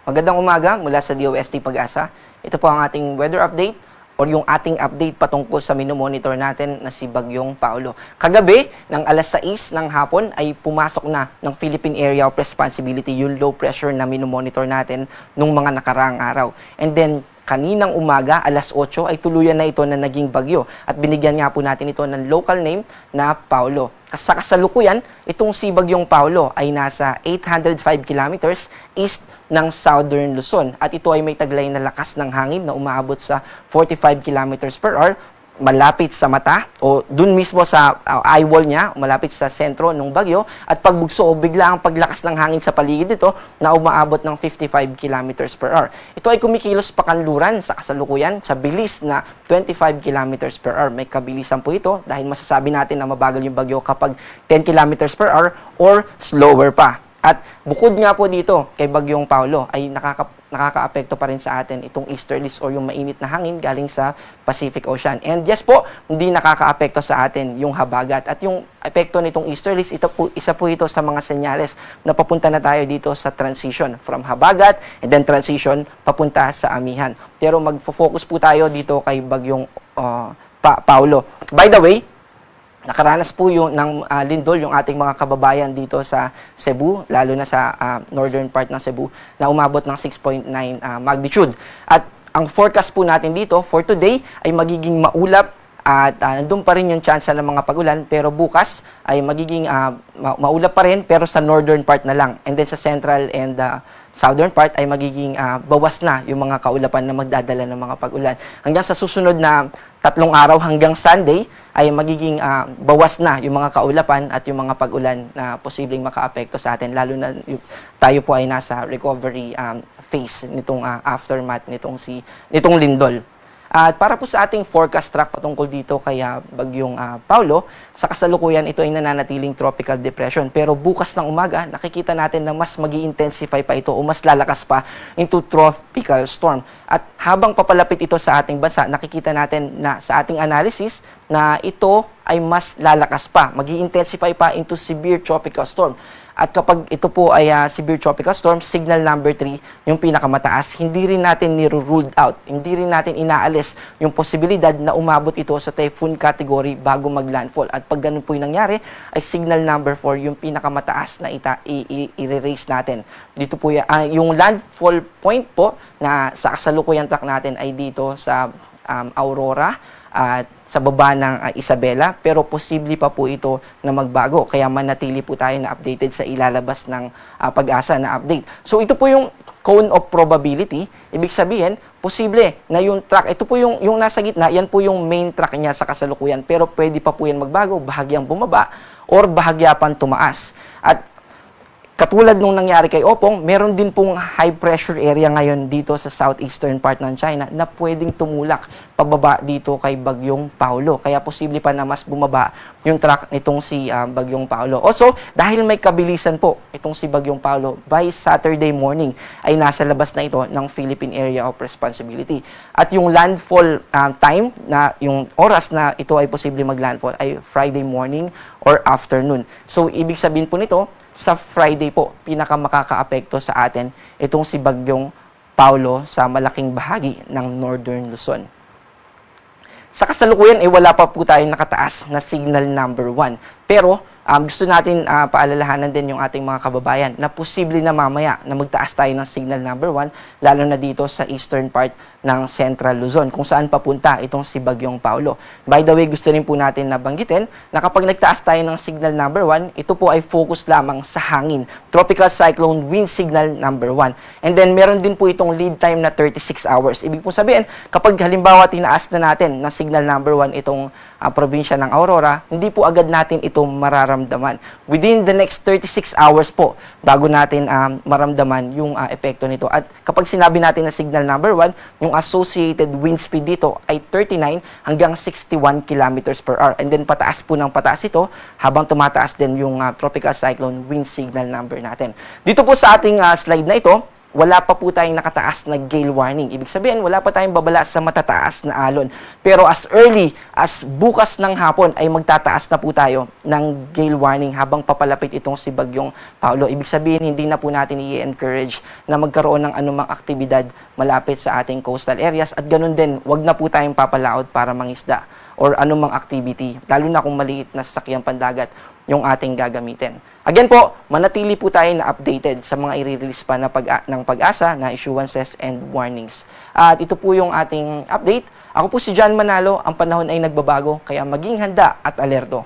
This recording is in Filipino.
Magandang umaga mula sa DOST Pag-asa. Ito po ang ating weather update o yung ating update patungkol sa minomonitor natin na si Bagyong Paolo. Kagabi, ng alas 6 ng hapon ay pumasok na ng Philippine Area of Responsibility yung low pressure na minomonitor natin nung mga nakaraang araw. And then, kaninang umaga, alas 8, ay tuluyan na ito na naging bagyo. At binigyan nga po natin ito ng local name na Paolo. Sa kasalukuyan, itong si Bagyong Paolo ay nasa 805 kilometers east ng Southern Luzon. At ito ay may taglay na lakas ng hangin na umaabot sa 45 kilometers per hour, malapit sa mata o dun mismo sa eyewall niya, malapit sa sentro ng bagyo, at pagbugso o bigla ang paglakas ng hangin sa paligid nito na umaabot ng 55 kilometers per hour. Ito ay kumikilos pakanluran sa kasalukuyan sa bilis na 25 kilometers per hour. May kabilisan po ito dahil masasabi natin na mabagal yung bagyo kapag 10 kilometers per hour or slower pa. At bukod nga po dito kay Bagyong Paolo ay nakakaapekto pa rin sa atin itong easterlies o yung mainit na hangin galing sa Pacific Ocean. And yes po, hindi nakakaapekto sa atin yung habagat. At yung epekto nitong easterlies, isa po ito sa mga senyales na papunta na tayo dito sa transition from habagat and then transition papunta sa amihan. Pero magfo-focus po tayo dito kay Bagyong Paolo. By the way, nakaranas po yung ng lindol yung ating mga kababayan dito sa Cebu, lalo na sa northern part ng Cebu, na umabot ng 6.9 magnitude. At ang forecast po natin dito for today ay magiging maulap at nandun pa rin yung chance ng mga pagulan, pero bukas ay magiging maulap pa rin pero sa northern part na lang. And then sa central and southern part ay magiging bawas na yung mga kaulapan na magdadala ng mga pagulan. Hanggang sa susunod na 3 araw hanggang Sunday ay magiging bawas na yung mga kaulapan at yung mga pag-ulan na posibleng makaapekto sa atin, lalo na tayo po ay nasa recovery phase nitong aftermath nitong lindol. At para po sa ating forecast track patungkol dito kay Bagyong Paolo, sa kasalukuyan ito ay nananatiling tropical depression. Pero bukas ng umaga, nakikita natin na mas magi-intensify pa ito o mas lalakas pa into tropical storm. At habang papalapit ito sa ating bansa, nakikita natin na sa ating analysis na ito ay mas lalakas pa, magi-intensify pa into severe tropical storm. At kapag ito po ay severe tropical storm, signal number 3, yung pinakamataas, hindi rin natin ni-ruled out, hindi rin natin inaalis yung posibilidad na umabot ito sa typhoon category bago mag-landfall. At pag ganun po yung nangyari, ay signal number 4, yung pinakamataas na i-raise natin. Dito po yung landfall point po na sa kasalukuyang track natin ay dito sa Aurora at sa baba ng Isabela, pero posible pa po ito na magbago. Kaya manatili po tayo na updated sa ilalabas ng Pag-asa na update. So ito po yung cone of probability. Ibig sabihin, posible na yung track, ito po yung nasa gitna, yan po yung main track niya sa kasalukuyan. Pero pwede pa po yan magbago, bahagyang bumaba or bahagya pang tumaas. At katulad nung nangyari kay Opong, meron din pong high pressure area ngayon dito sa southeastern part ng China na pwedeng tumulak pababa dito kay Bagyong Paolo. Kaya posible pa na mas bumaba yung track nitong si Bagyong Paolo. Also, dahil may kabilisan po itong si Bagyong Paolo, by Saturday morning ay nasa labas na ito ng Philippine Area of Responsibility. At yung landfall time, na yung oras na ito ay posible mag-landfall ay Friday morning or afternoon. So, ibig sabihin po nito, sa Friday po, pinakamakakaapekto sa atin itong si Bagyong Paolo sa malaking bahagi ng Northern Luzon. Sa kasalukuyan ay wala pa po tayong nakataas na signal number 1. Pero gusto natin paalalahanan din yung ating mga kababayan na posible na mamaya na magtaas tayo ng signal number 1, lalo na dito sa eastern part ng Central Luzon, kung saan papunta itong si Bagyong Paolo. By the way, gusto rin po natin nabanggitin na kapag nagtaas tayo ng signal number 1, ito po ay focus lamang sa hangin. Tropical Cyclone Wind Signal number 1. And then, meron din po itong lead time na 36 hours. Ibig po sabihin, kapag halimbawa tinaas na natin ng signal number 1 itong probinsya ng Aurora, hindi po agad natin ito mararamdaman. Within the next 36 hours po, bago natin maramdaman yung epekto nito. At kapag sinabi natin na signal number 1, yung associated wind speed dito ay 39 hanggang 61 kilometers per hour. And then pataas po ng pataas ito habang tumataas din yung tropical cyclone wind signal number natin. Dito po sa ating slide na ito, wala pa po tayong nakataas na gale warning. Ibig sabihin, wala pa tayong babala sa matataas na alon. Pero as early as bukas ng hapon ay magtataas na po tayo ng gale warning habang papalapit itong si Bagyong Paolo. Ibig sabihin, hindi na po natin i-encourage na magkaroon ng anumang aktibidad malapit sa ating coastal areas at ganun din, wag na po tayong papalaot para mangisda or anumang activity, lalo na kung maliit na sasakyang pandagat yung ating gagamitin. Again po, manatili po tayo na updated sa mga i-release pa ng pag-asa na issuances and warnings. At ito po yung ating update. Ako po si John Manalo, ang panahon ay nagbabago, kaya maging handa at alerto.